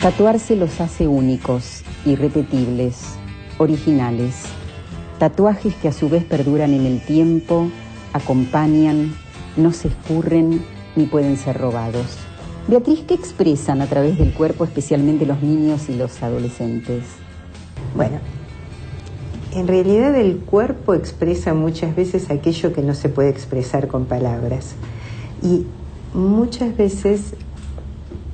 Tatuarse los hace únicos, irrepetibles, originales. Tatuajes que a su vez perduran en el tiempo, acompañan, no se escurren ni pueden ser robados. Beatriz, ¿qué expresan a través del cuerpo, especialmente los niños y los adolescentes? Bueno, en realidad el cuerpo expresa muchas veces aquello que no se puede expresar con palabras. Y muchas veces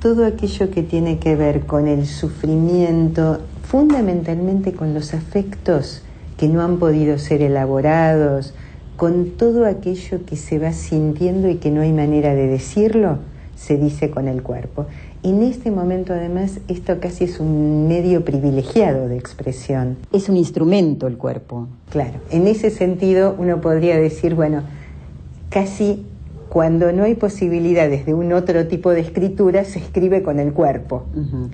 todo aquello que tiene que ver con el sufrimiento, fundamentalmente con los afectos que no han podido ser elaborados, con todo aquello que se va sintiendo y que no hay manera de decirlo, se dice con el cuerpo. En este momento, además, esto casi es un medio privilegiado de expresión. Es un instrumento el cuerpo. Claro, en ese sentido uno podría decir, bueno, casi cuando no hay posibilidades de un otro tipo de escritura, se escribe con el cuerpo. Uh-huh.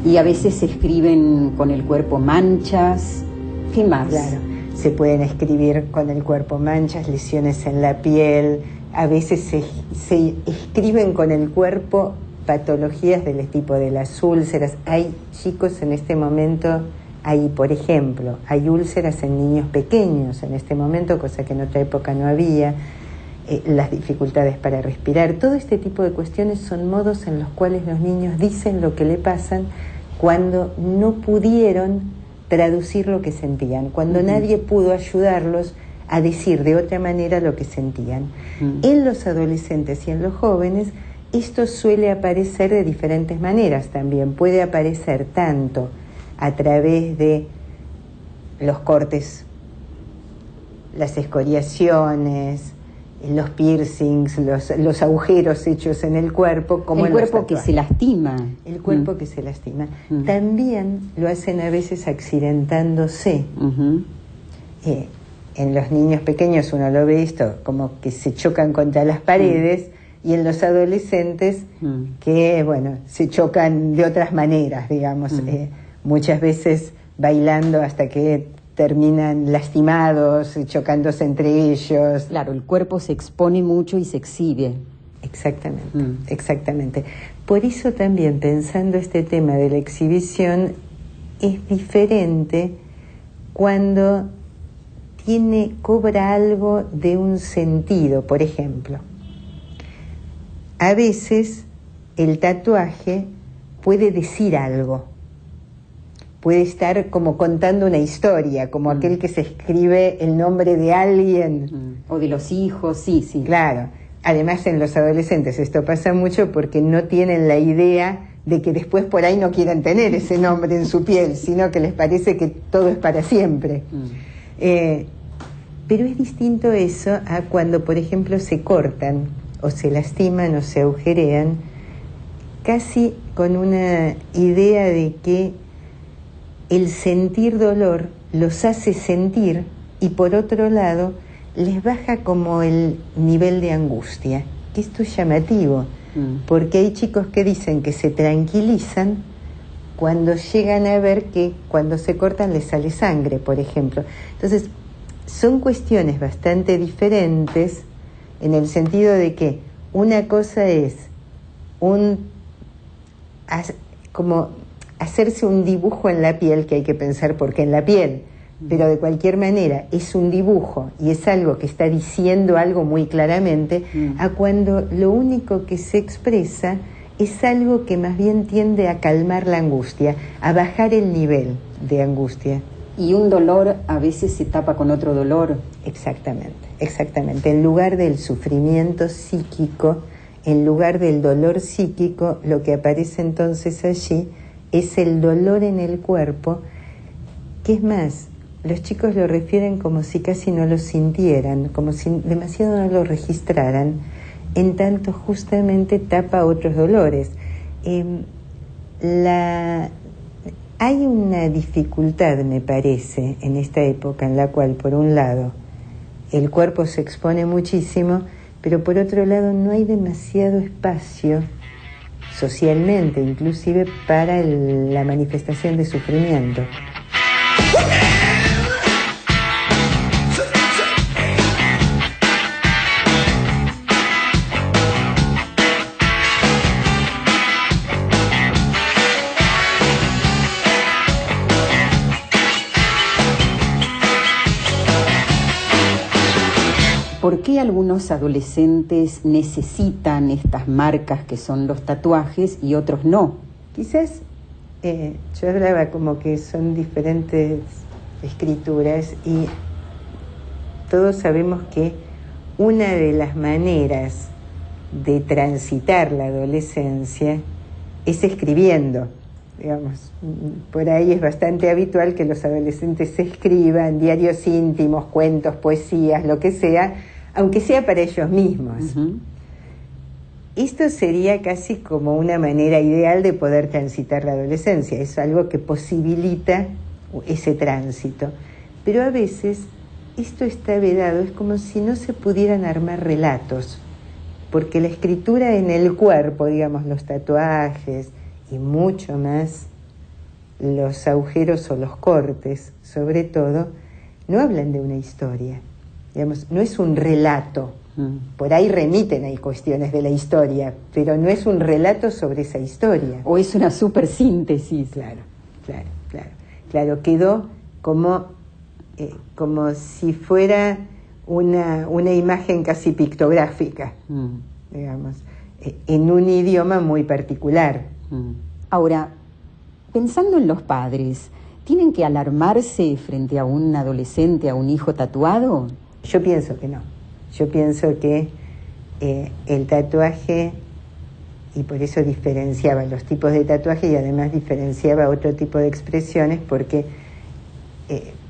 Y a veces se escriben con el cuerpo manchas. ¿Qué más? Claro, se pueden escribir con el cuerpo manchas, lesiones en la piel. A veces se escriben con el cuerpo patologías del tipo de las úlceras. Hay chicos en este momento, por ejemplo, hay úlceras en niños pequeños en este momento, cosa que en otra época no había. Las dificultades para respirar, todo este tipo de cuestiones son modos en los cuales los niños dicen lo que le pasan cuando no pudieron traducir lo que sentían, cuando nadie pudo ayudarlos a decir de otra manera lo que sentían. En los adolescentes y en los jóvenes esto suele aparecer de diferentes maneras también. Puede aparecer tanto a través de los cortes, las escoriaciones, los piercings, los agujeros hechos en el cuerpo, como el cuerpo que se lastima. El cuerpo que se lastima. También lo hacen a veces accidentándose. En los niños pequeños uno lo ve esto, como que se chocan contra las paredes, y en los adolescentes que, bueno, se chocan de otras maneras, digamos, muchas veces bailando hasta que terminan lastimados, chocándose entre ellos. Claro, el cuerpo se expone mucho y se exhibe. Exactamente, exactamente. Por eso también, pensando este tema de la exhibición, es diferente cuando cobra algo de un sentido. Por ejemplo, a veces el tatuaje puede decir algo. Puede estar como contando una historia, como aquel que se escribe el nombre de alguien. O de los hijos, sí. Claro. Además, en los adolescentes esto pasa mucho porque no tienen la idea de que después por ahí no quieran tener ese nombre en su piel, sino que les parece que todo es para siempre. Pero es distinto eso a cuando, por ejemplo, se cortan o se lastiman o se agujerean, casi con una idea de que el sentir dolor los hace sentir, y por otro lado les baja como el nivel de angustia, que esto es llamativo, porque hay chicos que dicen que se tranquilizan cuando llegan a ver que cuando se cortan les sale sangre, por ejemplo. Entonces, son cuestiones bastante diferentes en el sentido de que una cosa es como hacerse un dibujo en la piel, que hay que pensar por qué en la piel, pero de cualquier manera es un dibujo y es algo que está diciendo algo muy claramente, a cuando lo único que se expresa es algo que más bien tiende a calmar la angustia, a bajar el nivel de angustia. Y un dolor a veces se tapa con otro dolor. Exactamente. En lugar del sufrimiento psíquico, en lugar del dolor psíquico, lo que aparece entonces allí es el dolor en el cuerpo, que es más, los chicos lo refieren como si casi no lo sintieran, como si demasiado no lo registraran, en tanto justamente tapa otros dolores. Hay una dificultad, me parece, en esta época en la cual, por un lado, el cuerpo se expone muchísimo, pero por otro lado no hay demasiado espacio socialmente, inclusive para la manifestación de sufrimiento. ¿Por qué algunos adolescentes necesitan estas marcas que son los tatuajes y otros no? Quizás yo hablaba como que son diferentes escrituras y todos sabemos que una de las maneras de transitar la adolescencia es escribiendo. Digamos, por ahí es bastante habitual que los adolescentes escriban diarios íntimos, cuentos, poesías, lo que sea, aunque sea para ellos mismos. Uh-huh. Esto sería casi como una manera ideal de poder transitar la adolescencia, es algo que posibilita ese tránsito. Pero a veces esto está vedado, es como si no se pudieran armar relatos, porque la escritura en el cuerpo, digamos, los tatuajes, y mucho más los agujeros o los cortes, sobre todo, no hablan de una historia. Digamos, no es un relato. Por ahí remiten, hay cuestiones de la historia, pero no es un relato sobre esa historia. O es una supersíntesis. Claro, quedó como si fuera una imagen casi pictográfica, digamos, en un idioma muy particular. Ahora, pensando en los padres, ¿tienen que alarmarse frente a un adolescente, a un hijo tatuado? Yo pienso que no. Yo pienso que el tatuaje, y por eso diferenciaba los tipos de tatuaje y además diferenciaba otro tipo de expresiones, porque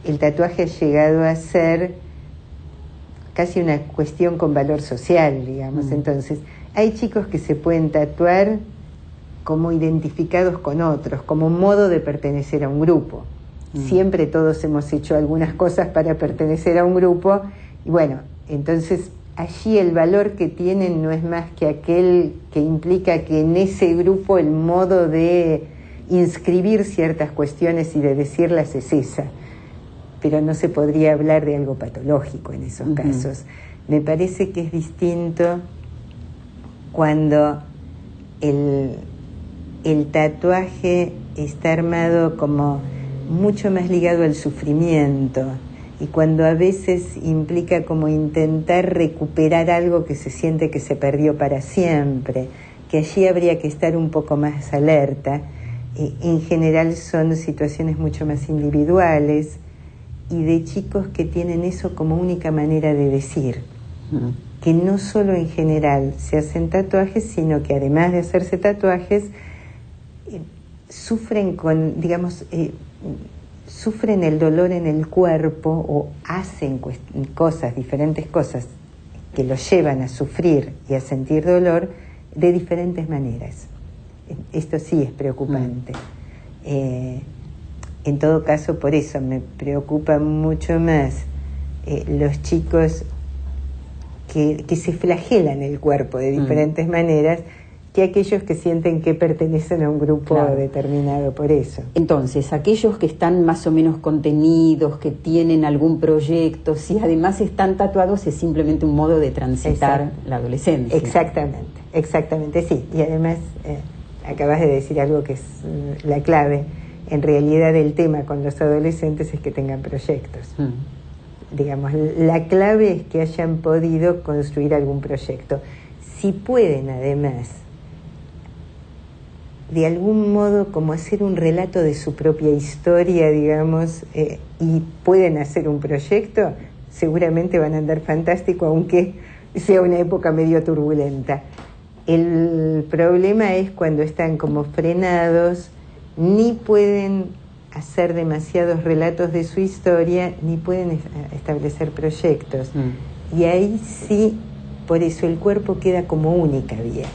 el tatuaje ha llegado a ser casi una cuestión con valor social, digamos. Entonces, hay chicos que se pueden tatuar como identificados con otros, como un modo de pertenecer a un grupo. Siempre todos hemos hecho algunas cosas para pertenecer a un grupo, y bueno, entonces allí el valor que tienen no es más que aquel que implica que en ese grupo el modo de inscribir ciertas cuestiones y de decirlas es esa, pero no se podría hablar de algo patológico en esos casos. Me parece que es distinto cuando el tatuaje está armado como mucho más ligado al sufrimiento, y cuando a veces implica como intentar recuperar algo que se siente que se perdió para siempre, que allí habría que estar un poco más alerta. En general son situaciones mucho más individuales y de chicos que tienen eso como única manera de decir. Que no solo en general se hacen tatuajes, sino que además de hacerse tatuajes, sufren sufren el dolor en el cuerpo o hacen diferentes cosas que los llevan a sufrir y a sentir dolor de diferentes maneras. Esto sí es preocupante. En todo caso, por eso me preocupa mucho más los chicos que se flagelan el cuerpo de diferentes maneras, que aquellos que sienten que pertenecen a un grupo determinado por eso. Entonces, aquellos que están más o menos contenidos, que tienen algún proyecto, si además están tatuados, es simplemente un modo de transitar la adolescencia. Exactamente, sí. Y además, acabas de decir algo que es la clave. En realidad, el tema con los adolescentes es que tengan proyectos. Digamos, la clave es que hayan podido construir algún proyecto. Si pueden, además, de algún modo como hacer un relato de su propia historia, digamos, y pueden hacer un proyecto, seguramente van a andar fantástico, aunque sea una época medio turbulenta. El problema es cuando están como frenados, ni pueden hacer demasiados relatos de su historia, ni pueden establecer proyectos. Y ahí sí, por eso el cuerpo queda como única vía.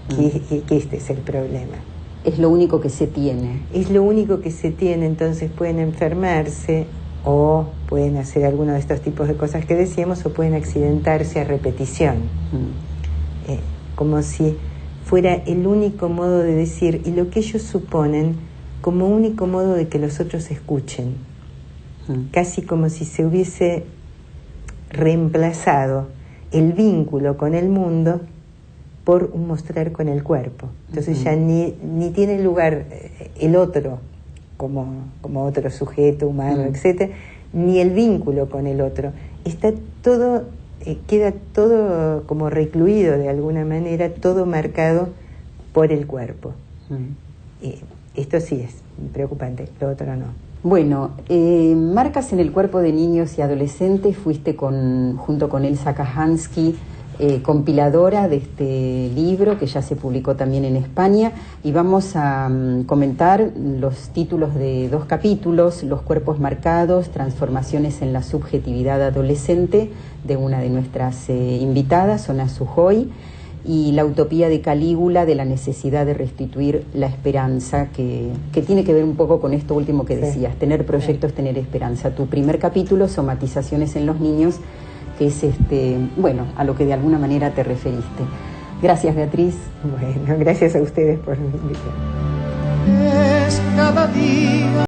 Que este es el problema. Es lo único que se tiene. Es lo único que se tiene, entonces pueden enfermarse o pueden hacer alguno de estos tipos de cosas que decíamos, o pueden accidentarse a repetición. Como si fuera el único modo de decir y lo que ellos suponen como único modo de que los otros escuchen. Casi como si se hubiese reemplazado el vínculo con el mundo por un mostrar con el cuerpo. Entonces ya ni tiene lugar el otro como otro sujeto humano, etcétera, ni el vínculo con el otro. Está todo, queda todo como recluido de alguna manera, todo marcado por el cuerpo. Esto sí es preocupante, lo otro no. Bueno, Marcas en el cuerpo de niños y adolescentes, fuiste junto con Elsa Kahansky, compiladora de este libro que ya se publicó también en España, y vamos a comentar los títulos de 2 capítulos: Los cuerpos marcados, transformaciones en la subjetividad adolescente, de una de nuestras invitadas, Sona Sujoy, y La utopía de Calígula, de la necesidad de restituir la esperanza, que tiene que ver un poco con esto último que decías, tener proyectos, tener esperanza. Tu primer capítulo, Somatizaciones en los niños, que es a lo que de alguna manera te referiste. Gracias, Beatriz. Bueno, gracias a ustedes por invitarme. Es cada día